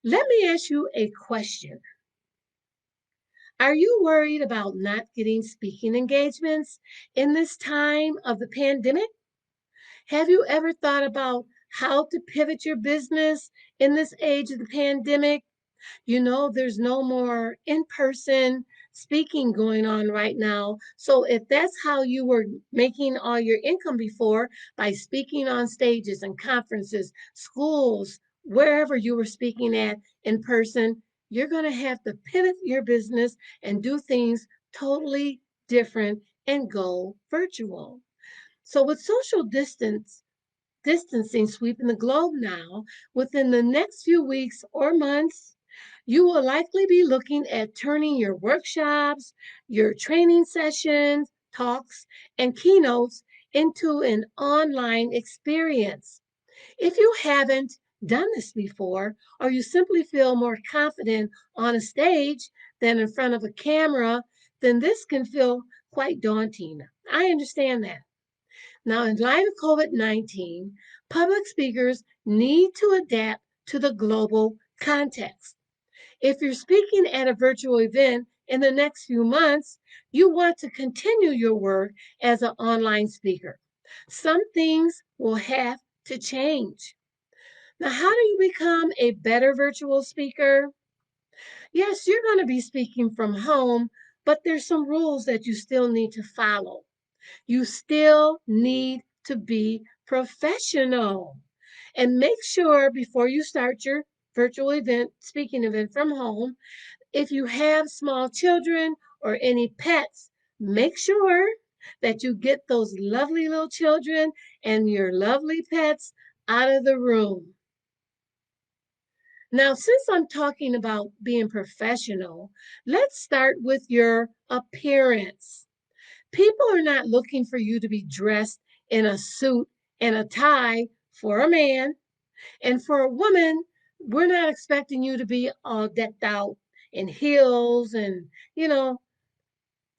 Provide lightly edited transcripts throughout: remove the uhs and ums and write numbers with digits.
Let me ask you a question. Are you worried about not getting speaking engagements in this time of the pandemic? Have you ever thought about how to pivot your business in this age of the pandemic? You know, there's no more in person speaking going on right now. So, if that's how you were making all your income before by speaking on stages and conferences, schools, wherever you were speaking at in person, you're going to have to pivot your business and do things totally different and go virtual. So, with distancing sweeping the globe now, within the next few weeks or months, you will likely be looking at turning your workshops, your training sessions, talks, and keynotes into an online experience. If you haven't done this before, or you simply feel more confident on a stage than in front of a camera, then this can feel quite daunting. I understand that. Now, in light of COVID-19, public speakers need to adapt to the global context. If you're speaking at a virtual event in the next few months, you want to continue your work as an online speaker. Some things will have to change. Now, how do you become a better virtual speaker? Yes, you're going to be speaking from home, but there's some rules that you still need to follow. You still need to be professional. And make sure before you start your virtual event, speaking event from home, if you have small children or any pets, make sure that you get those lovely little children and your lovely pets out of the room. Now, since I'm talking about being professional, let's start with your appearance. People are not looking for you to be dressed in a suit and a tie for a man. And for a woman, we're not expecting you to be all decked out in heels and,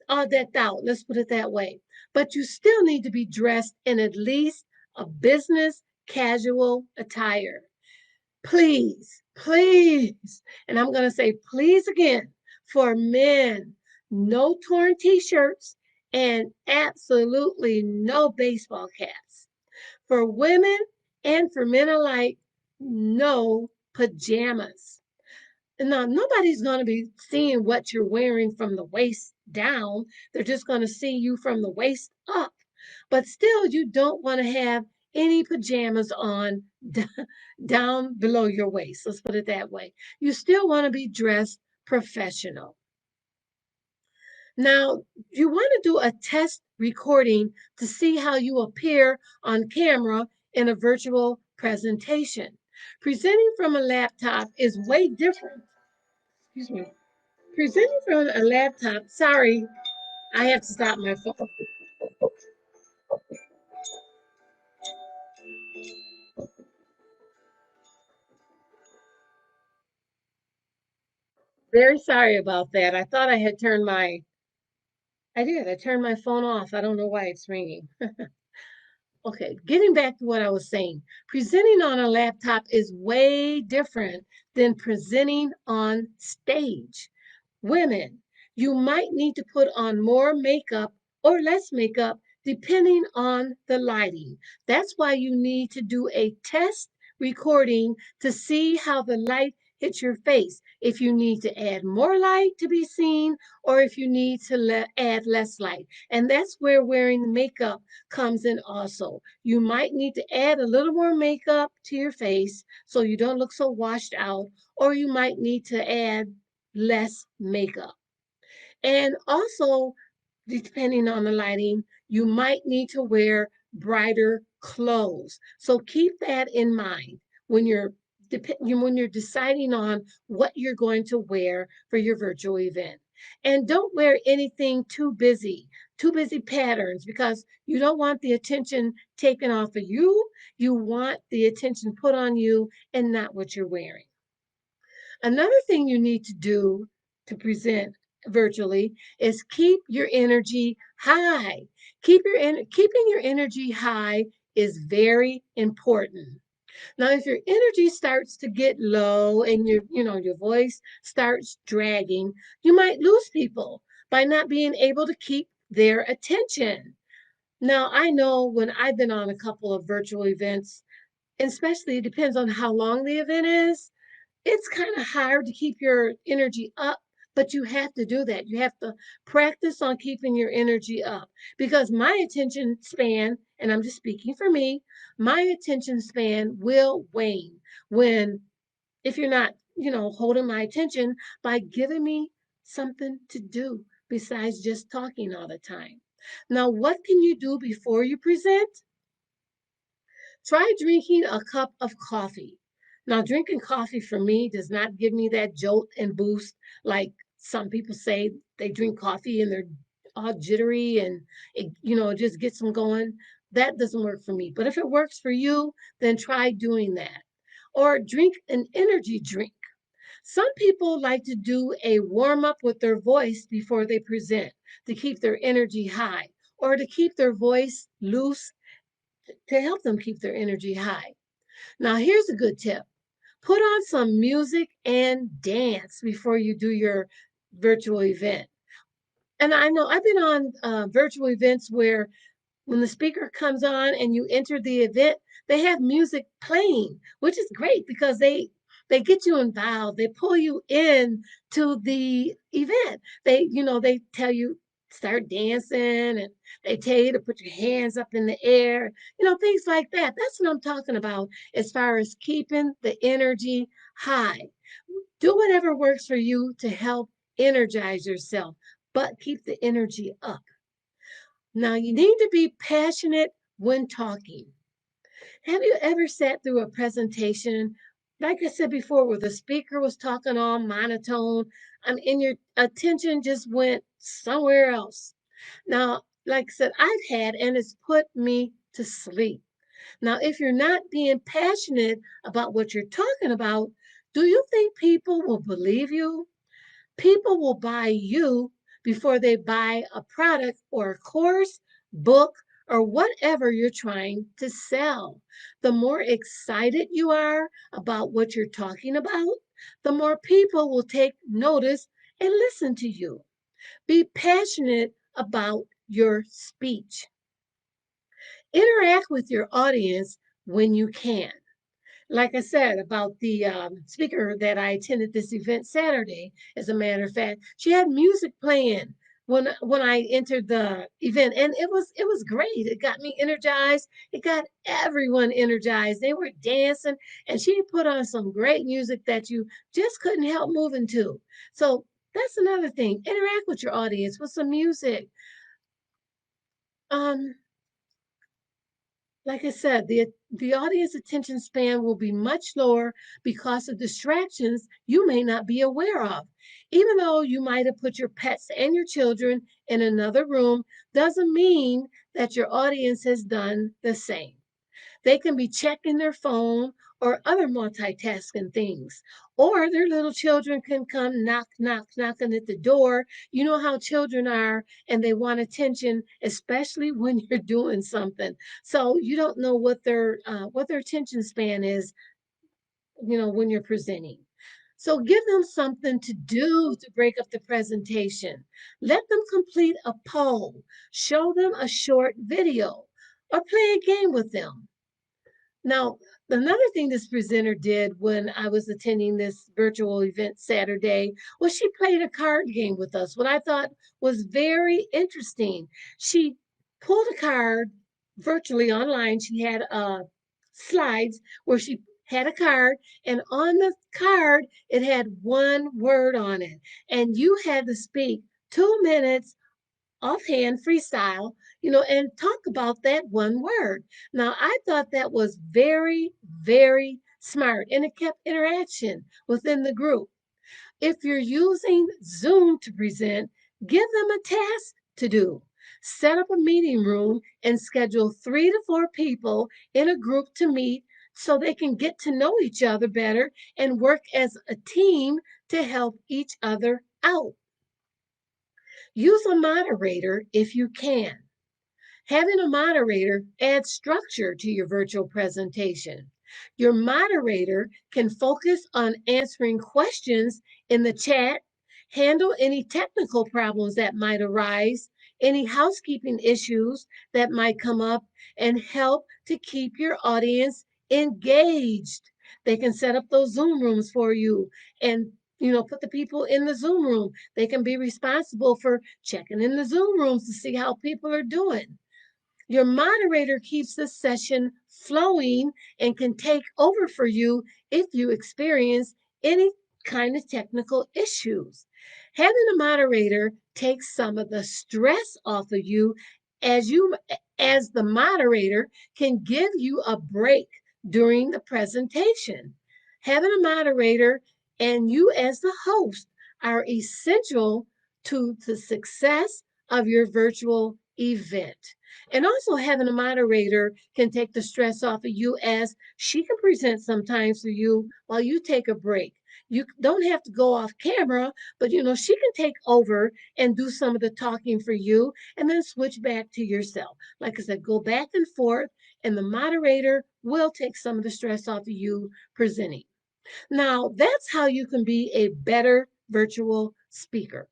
all decked out. Let's put it that way. But you still need to be dressed in at least a business casual attire. Please, please, and I'm going to say please again, for men, no torn t shirts and absolutely no baseball caps. For women and for men alike, no pajamas. Now, nobody's going to be seeing what you're wearing from the waist down. They're just going to see you from the waist up. But still, you don't want to have any pajamas on down below your waist. Let's put it that way. You still want to be dressed professional. Now, you want to do a test recording to see how you appear on camera in a virtual presentation. Presenting from a laptop is way different. Excuse me. Presenting from a laptop, sorry, I have to stop my phone. Very sorry about that. I thought I had turned I did. I turned my phone off. I don't know why it's ringing. Okay, getting back to what I was saying. Presenting on a laptop is way different than presenting on stage. Women, you might need to put on more makeup or less makeup depending on the lighting. That's why you need to do a test recording to see how the light hits your face. If you need to add more light to be seen, or if you need to add less light. And that's where wearing the makeup comes in also. You might need to add a little more makeup to your face so you don't look so washed out, or you might need to add less makeup. And also, depending on the lighting, you might need to wear brighter clothes. So keep that in mind when when you're deciding on what you're going to wear for your virtual event. And don't wear anything too busy patterns, because you don't want the attention taken off of you. You want the attention put on you and not what you're wearing. Another thing you need to do to present virtually is keep your energy high. Keeping your energy high is very important. Now, if your energy starts to get low and your voice starts dragging, you might lose people by not being able to keep their attention. Now, I know when I've been on a couple of virtual events, especially it depends on how long the event is, it's kind of hard to keep your energy up, but you have to do that. You have to practice on keeping your energy up because my attention span, and I'm just speaking for me, my attention span will wane when, if you're not, holding my attention by giving me something to do besides just talking all the time. Now, what can you do before you present? Try drinking a cup of coffee. Now, drinking coffee for me does not give me that jolt and boost like some people say they drink coffee and they're all jittery and it just gets them going. That doesn't work for me. But if it works for you, then try doing that. Or drink an energy drink. Some people like to do a warm up with their voice before they present to keep their energy high or to keep their voice loose to help them keep their energy high. Now, here's a good tip: put on some music and dance before you do your virtual event. And I know I've been on virtual events where when the speaker comes on and you enter the event, they have music playing, which is great because they get you involved. They pull you in to the event. They tell you start dancing and they tell you to put your hands up in the air, things like that. That's what I'm talking about as far as keeping the energy high. Do whatever works for you to help energize yourself, but keep the energy up. Now, you need to be passionate when talking. Have you ever sat through a presentation, like I said before, where the speaker was talking all monotone, and your attention just went somewhere else? Now, like I said, I've had, and it's put me to sleep. Now, if you're not being passionate about what you're talking about, do you think people will believe you? People will buy you before they buy a product or a course, book, or whatever you're trying to sell. The more excited you are about what you're talking about, the more people will take notice and listen to you. Be passionate about your speech. Interact with your audience when you can. Like I said about the speaker that I attended this event Saturday, as a matter of fact, she had music playing when I entered the event, and it was great. It got me energized. It got everyone energized. They were dancing, and she put on some great music that you just couldn't help moving to. So that's another thing. Interact with your audience with some music. Um, like I said, the audience attention span will be much lower because of distractions you may not be aware of. Even though you might have put your pets and your children in another room, doesn't mean that your audience has done the same. They can be checking their phone or other multitasking things. Or their little children can come knocking at the door. You know how children are, and they want attention, especially when you're doing something. So you don't know what their attention span is, when you're presenting. So give them something to do to break up the presentation. Let them complete a poll. Show them a short video or play a game with them. Now, another thing this presenter did when I was attending this virtual event Saturday was she played a card game with us, what I thought was very interesting. She pulled a card virtually online. She had slides where she had a card, and on the card, it had one word on it. And you had to speak 2 minutes offhand freestyle, and talk about that one word. Now, I thought that was very, very smart, and it kept interaction within the group. If you're using Zoom to present, give them a task to do. Set up a meeting room and schedule 3 to 4 people in a group to meet so they can get to know each other better and work as a team to help each other out. Use a moderator if you can. Having a moderator adds structure to your virtual presentation. Your moderator can focus on answering questions in the chat, handle any technical problems that might arise, any housekeeping issues that might come up, and help to keep your audience engaged. They can set up those Zoom rooms for you and put the people in the Zoom room. They can be responsible for checking in the Zoom rooms to see how people are doing. Your moderator keeps the session flowing and can take over for you if you experience any kind of technical issues. Having a moderator takes some of the stress off of you as the moderator can give you a break during the presentation. Having a moderator and you as the host are essential to the success of your virtual event. And also having a moderator can take the stress off of you as she can present sometimes for you while you take a break. You don't have to go off camera, but she can take over and do some of the talking for you and then switch back to yourself. Like I said, go back and forth, and the moderator will take some of the stress off of you presenting. Now, that's how you can be a better virtual speaker.